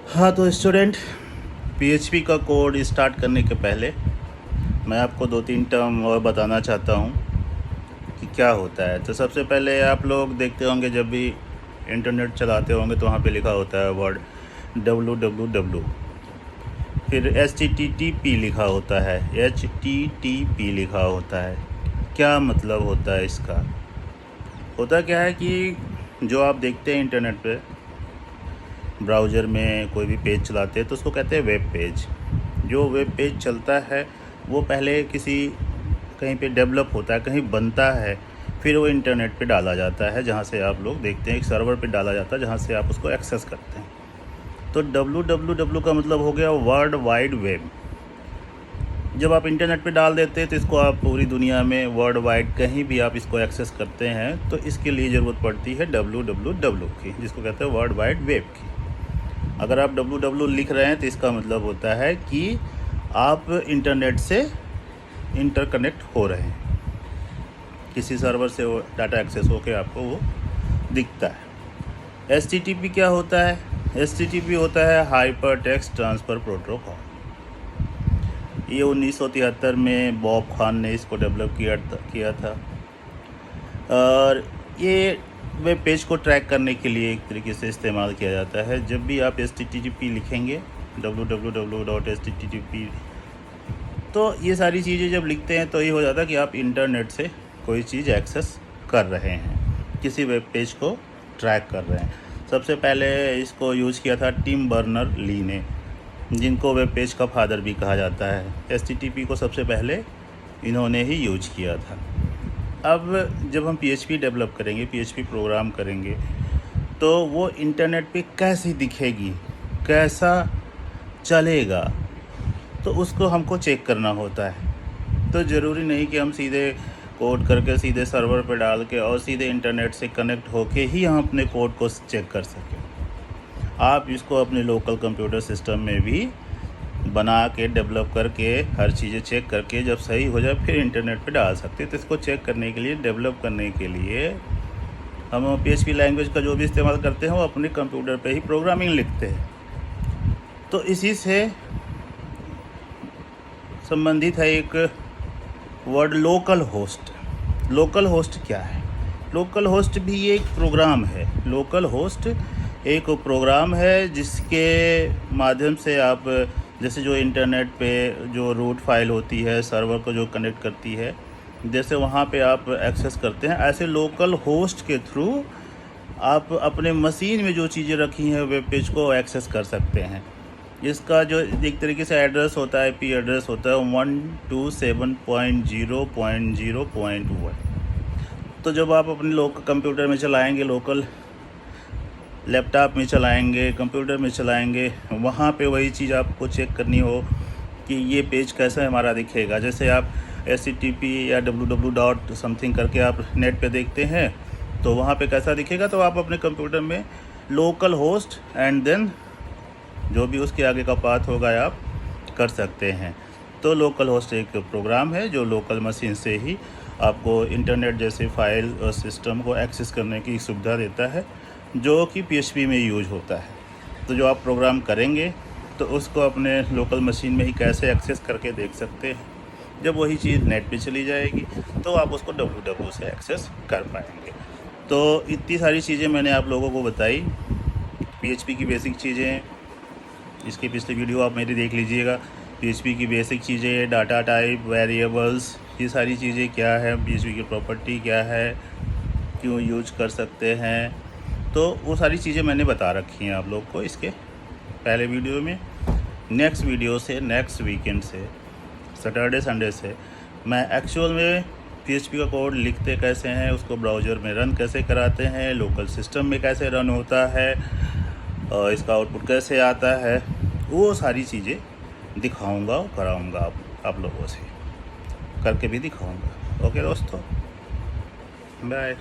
हाँ तो student, PHP का कोड स्टार्ट करने के पहले मैं आपको 2-3 टर्म और बताना चाहता हूँ कि क्या होता है। तो सबसे पहले आप लोग देखते होंगे जब भी इंटरनेट चलाते होंगे तो वहाँ पे लिखा होता है वर्ड www, फिर HTTP लिखा होता है, HTTP लिखा होता है। क्या मतलब होता है इसका? होता क्या है कि जो आप देखते हैं इंटरनेट पे, ब्राउज़र में कोई भी पेज चलाते हैं तो उसको कहते हैं वेब पेज। जो वेब पेज चलता है वो पहले कहीं पे डेवलप होता है, कहीं बनता है, फिर वो इंटरनेट पे डाला जाता है, जहाँ से आप लोग देखते हैं एक सर्वर पे डाला जाता है जहाँ से आप उसको एक्सेस करते हैं। तो www का मतलब हो गया वर्ल्ड वाइड वेब। जब आप इंटरनेट पे डाल देते हैं तो इसको आप पूरी दुनिया में वर्ल्ड वाइड कहीं भी आप इसको एक्सेस करते हैं, तो इसके लिए ज़रूरत पड़ती है www की, जिसको कहते हैं वर्ल्ड वाइड वेब की। अगर आप www लिख रहे हैं तो इसका मतलब होता है कि आप इंटरनेट से इंटरकनेक्ट हो रहे हैं, किसी सर्वर से वो डाटा एक्सेस होकर आपको वो दिखता है। HTTP क्या होता है? HTTP होता है हाइपर टेक्स्ट ट्रांसफ़र प्रोटोकॉल। ये 1973 में बॉब खान ने इसको डेवलप किया था और ये वेब पेज को ट्रैक करने के लिए एक तरीके से इस्तेमाल किया जाता है। जब भी आप HTTP लिखेंगे www.http, तो ये सारी चीज़ें जब लिखते हैं तो ये हो जाता है कि आप इंटरनेट से कोई चीज़ एक्सेस कर रहे हैं, किसी वेब पेज को ट्रैक कर रहे हैं। सबसे पहले इसको यूज़ किया था टिम बर्नर-ली ने, जिनको वेब पेज का फादर भी कहा जाता है। HTTP को सबसे पहले इन्होंने ही यूज किया था। अब जब हम PHP डेवलप करेंगे, PHP प्रोग्राम करेंगे, तो वो इंटरनेट पे कैसी दिखेगी, कैसा चलेगा, तो उसको हमको चेक करना होता है। तो ज़रूरी नहीं कि हम सीधे कोड करके सीधे सर्वर पे डाल के और सीधे इंटरनेट से कनेक्ट होके ही हम अपने कोड को चेक कर सकें। आप इसको अपने लोकल कंप्यूटर सिस्टम में भी बना के डेवलप करके हर चीज़ें चेक करके जब सही हो जाए फिर इंटरनेट पे डाल सकते हैं। तो इसको चेक करने के लिए, डेवलप करने के लिए हम PHP लैंग्वेज का जो भी इस्तेमाल करते हैं वो अपने कंप्यूटर पे ही प्रोग्रामिंग लिखते हैं। तो इसी से संबंधित है एक word local host. Local host क्या है? लोकल होस्ट भी एक प्रोग्राम है। लोकल होस्ट एक प्रोग्राम है जिसके माध्यम से आप, जैसे जो इंटरनेट पे जो रूट फाइल होती है सर्वर को जो कनेक्ट करती है, जैसे वहाँ पे आप एक्सेस करते हैं, ऐसे लोकल होस्ट के थ्रू आप अपने मशीन में जो चीज़ें रखी हैं वेब पेज को एक्सेस कर सकते हैं। इसका जो एक तरीके से एड्रेस होता है, IP एड्रेस होता है 127.0.0.1। तो जब आप अपने लोकल कंप्यूटर में चलाएंगे, लोकल लैपटॉप में चलाएंगे, कंप्यूटर में चलाएंगे, वहाँ पे वही चीज़ आपको चेक करनी हो कि ये पेज कैसा हमारा दिखेगा। जैसे आप HTTP या www. समथिंग करके आप नेट पे देखते हैं तो वहाँ पे कैसा दिखेगा, तो आप अपने कंप्यूटर में लोकल होस्ट एंड देन जो भी उसके आगे का पाथ होगा आप कर सकते हैं। तो लोकल होस्ट एक प्रोग्राम है जो लोकल मशीन से ही आपको इंटरनेट जैसे फाइल और सिस्टम को एक्सेस करने की सुविधा देता है, जो कि PHP में यूज होता है। तो जो आप प्रोग्राम करेंगे तो उसको अपने लोकल मशीन में ही कैसे एक्सेस करके देख सकते हैं। जब वही चीज़ नेट पे चली जाएगी तो आप उसको www से एक्सेस कर पाएंगे। तो इतनी सारी चीज़ें मैंने आप लोगों को बताई, PHP की बेसिक चीज़ें। इसकी पिछली वीडियो आप मेरी देख लीजिएगा। PHP की बेसिक चीज़ें, डाटा टाइप, वेरिएबल्स, ये सारी चीज़ें क्या है, PHP की प्रॉपर्टी क्या है, क्यों यूज कर सकते हैं, तो वो सारी चीज़ें मैंने बता रखी हैं आप लोग को इसके पहले वीडियो में। नेक्स्ट वीडियो से, नेक्स्ट वीकेंड से, सैटरडे संडे से मैं एक्चुअल में PHP का कोड लिखते कैसे हैं, उसको ब्राउज़र में रन कैसे कराते हैं, लोकल सिस्टम में कैसे रन होता है और इसका आउटपुट कैसे आता है, वो सारी चीज़ें दिखाऊंगा और कराऊंगा आप लोगों से, करके भी दिखाऊंगा। ओके दोस्तों, बाय।